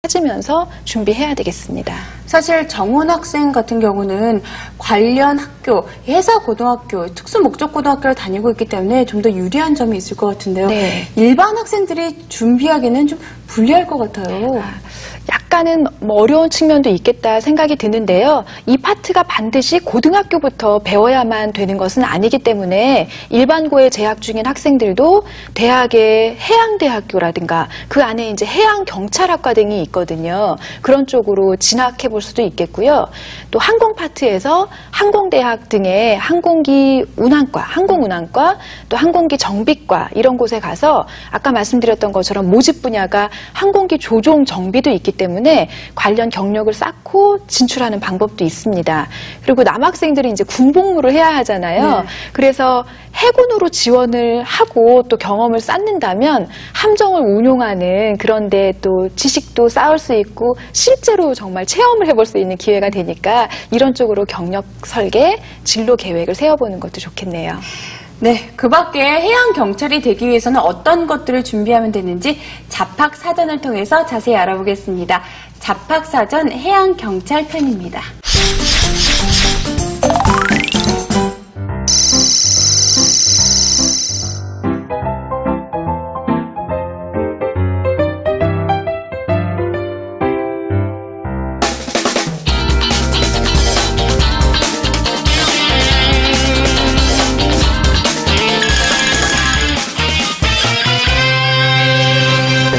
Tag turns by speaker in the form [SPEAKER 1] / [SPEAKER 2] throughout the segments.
[SPEAKER 1] 찾으면서 준비해야 되겠습니다.
[SPEAKER 2] 사실 정원 학생 같은 경우는 관련 학교, 해사고등학교, 특수목적고등학교를 다니고 있기 때문에 좀 더 유리한 점이 있을 것 같은데요.
[SPEAKER 1] 네.
[SPEAKER 2] 일반 학생들이 준비하기는 좀 불리할 것 같아요.
[SPEAKER 1] 약간은 어려운 측면도 있겠다 생각이 드는데요. 이 파트가 반드시 고등학교부터 배워야만 되는 것은 아니기 때문에 일반고에 재학 중인 학생들도 대학의 해양대학교라든가 그 안에 이제 해양경찰학과 등이 있거든요. 그런 쪽으로 진학해 볼 수도 있겠고요. 또 항공 파트에서 항공대학 등의 항공기 운항과, 항공운항과, 또 항공기 정비과 이런 곳에 가서 아까 말씀드렸던 것처럼 모집 분야가 항공기 조종 정비도 있기 때문에 관련 경력을 쌓고 진출하는 방법도 있습니다. 그리고 남학생들이 이제 군복무를 해야 하잖아요. 그래서 해군으로 지원을 하고 또 경험을 쌓는다면 함정을 운용하는 그런데 또 지식도 쌓을 수 있고 실제로 정말 체험을 해볼 수 있는 기회가 되니까 이런 쪽으로 경력 설계, 진로 계획을 세워보는 것도 좋겠네요.
[SPEAKER 2] 네, 그 밖에 해양경찰이 되기 위해서는 어떤 것들을 준비하면 되는지 잡학사전을 통해서 자세히 알아보겠습니다. 잡학사전 해양경찰 편입니다.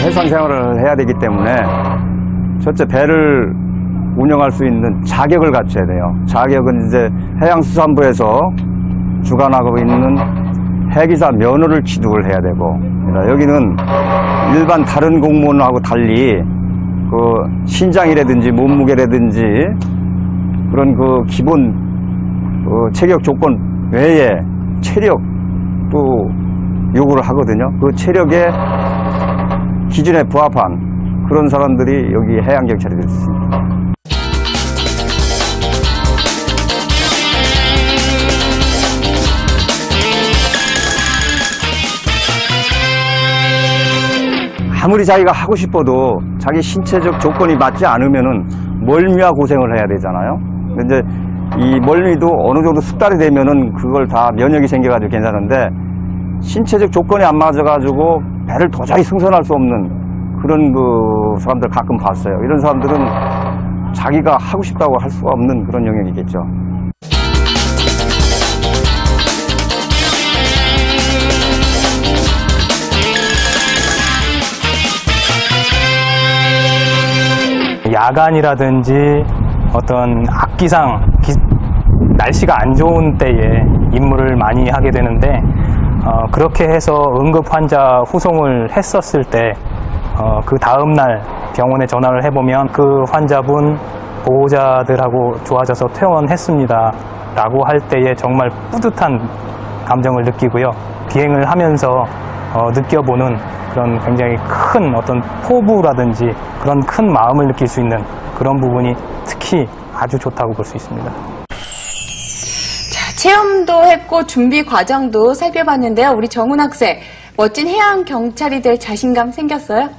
[SPEAKER 3] 해상 생활을 해야 되기 때문에 첫째 배를 운영할 수 있는 자격을 갖춰야 돼요. 자격은 이제 해양수산부에서 주관하고 있는 해기사 면허를 취득을 해야 되고, 여기는 일반 다른 공무원하고 달리 그 신장이라든지 몸무게라든지 그런 그 기본 체격 조건 외에 체력도 요구를 하거든요. 그 체력에 기준에 부합한 그런 사람들이 여기 해양경찰이 될 수 있습니다. 아무리 자기가 하고 싶어도 자기 신체적 조건이 맞지 않으면은 멀미와 고생을 해야 되잖아요. 근데 이 멀미도 어느 정도 숙달이 되면은 그걸 다 면역이 생겨가지고 괜찮은데 신체적 조건이 안 맞아가지고 배를 도저히 승선할 수 없는 그런 그 사람들 가끔 봤어요. 이런 사람들은 자기가 하고 싶다고 할 수가 없는 그런 영역이겠죠.
[SPEAKER 4] 야간이라든지 어떤 악기상 날씨가 안 좋은 때에 임무를 많이 하게 되는데 그렇게 해서 응급 환자 후송을 했었을 때 그 다음날 병원에 전화를 해보면 그 환자분 보호자들하고 좋아져서 퇴원했습니다 라고 할 때에 정말 뿌듯한 감정을 느끼고요. 비행을 하면서 느껴보는 그런 굉장히 큰 어떤 포부라든지 그런 큰 마음을 느낄 수 있는 그런 부분이 특히 아주 좋다고 볼 수 있습니다.
[SPEAKER 2] 자, 체험도 했고 준비 과정도 살펴봤는데요. 우리 정훈 학생, 멋진 해양경찰이 될 자신감 생겼어요?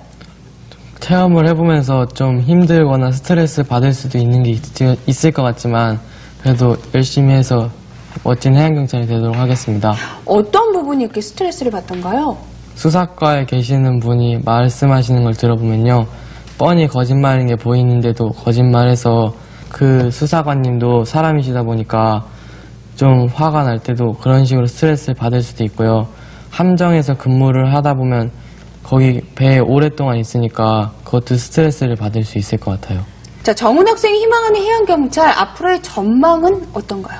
[SPEAKER 5] 체험을 해보면서 좀 힘들거나 스트레스 받을 수도 있는 게 있을 것 같지만 그래도 열심히 해서 멋진 해양경찰이 되도록 하겠습니다.
[SPEAKER 2] 어떤 부분이 이렇게 스트레스를 받던가요?
[SPEAKER 5] 수사과에 계시는 분이 말씀하시는 걸 들어보면요, 뻔히 거짓말인 게 보이는데도 거짓말해서 그 수사관님도 사람이시다 보니까 좀 화가 날 때도 그런 식으로 스트레스를 받을 수도 있고요. 함정에서 근무를 하다 보면 거기 배에 오랫동안 있으니까 그것도 스트레스를 받을 수 있을 것 같아요.
[SPEAKER 2] 자, 정훈 학생이 희망하는 해양경찰 앞으로의 전망은 어떤가요?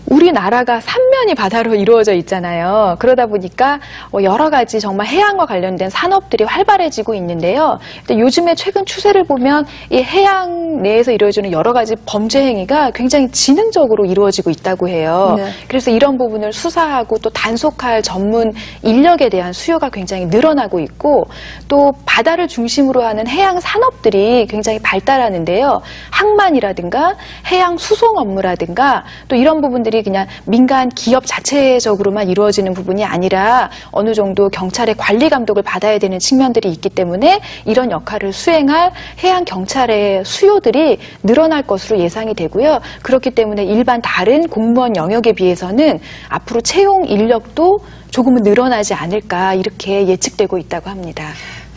[SPEAKER 1] 우리나라가 삼면이 바다로 이루어져 있잖아요. 그러다 보니까 여러 가지 정말 해양과 관련된 산업들이 활발해지고 있는데요. 근데 요즘에 최근 추세를 보면 이 해양 내에서 이루어지는 여러 가지 범죄 행위가 굉장히 지능적으로 이루어지고 있다고 해요.
[SPEAKER 2] 네.
[SPEAKER 1] 그래서 이런 부분을 수사하고 또 단속할 전문 인력에 대한 수요가 굉장히 늘어나고 있고, 또 바다를 중심으로 하는 해양 산업들이 굉장히 발달하는데요. 항만이라든가 해양 수송 업무라든가 또 이런 부분들이 부분들이 그냥 민간 기업 자체적으로만 이루어지는 부분이 아니라 어느 정도 경찰의 관리 감독을 받아야 되는 측면들이 있기 때문에 이런 역할을 수행할 해양 경찰의 수요들이 늘어날 것으로 예상이 되고요. 그렇기 때문에 일반 다른 공무원 영역에 비해서는 앞으로 채용 인력도 조금은 늘어나지 않을까 이렇게 예측되고 있다고 합니다.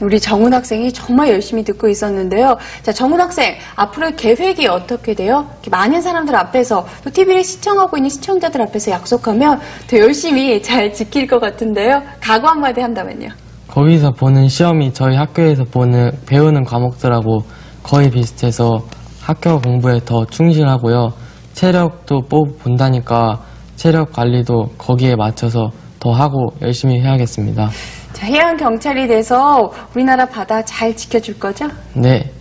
[SPEAKER 2] 우리 정훈 학생이 정말 열심히 듣고 있었는데요. 자, 정훈 학생, 앞으로의 계획이 어떻게 돼요? 이렇게 많은 사람들 앞에서 또 TV를 시청하고 있는 시청자들 앞에서 약속하면 더 열심히 잘 지킬 것 같은데요. 각오 한마디 한다면요.
[SPEAKER 5] 거기서 보는 시험이 저희 학교에서 배우는 과목들하고 거의 비슷해서 학교 공부에 더 충실하고요. 체력도 본다니까 체력 관리도 거기에 맞춰서 더 하고 열심히 해야겠습니다.
[SPEAKER 2] 자, 해양 경찰이 돼서 우리나라 바다 잘 지켜줄 거죠?
[SPEAKER 5] 네.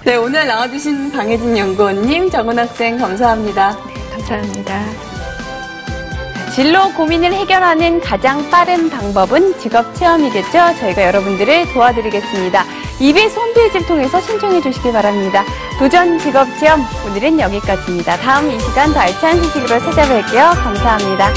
[SPEAKER 2] 네, 오늘 나와주신 방혜진 연구원님, 정훈 학생 감사합니다.
[SPEAKER 1] 감사합니다.
[SPEAKER 2] 진로 고민을 해결하는 가장 빠른 방법은 직업체험이겠죠? 저희가 여러분들을 도와드리겠습니다. EBS 홈페이지를 통해서 신청해 주시기 바랍니다. 도전 직업체험, 오늘은 여기까지입니다. 다음 이 시간 더 알찬 소식으로 찾아뵐게요. 감사합니다.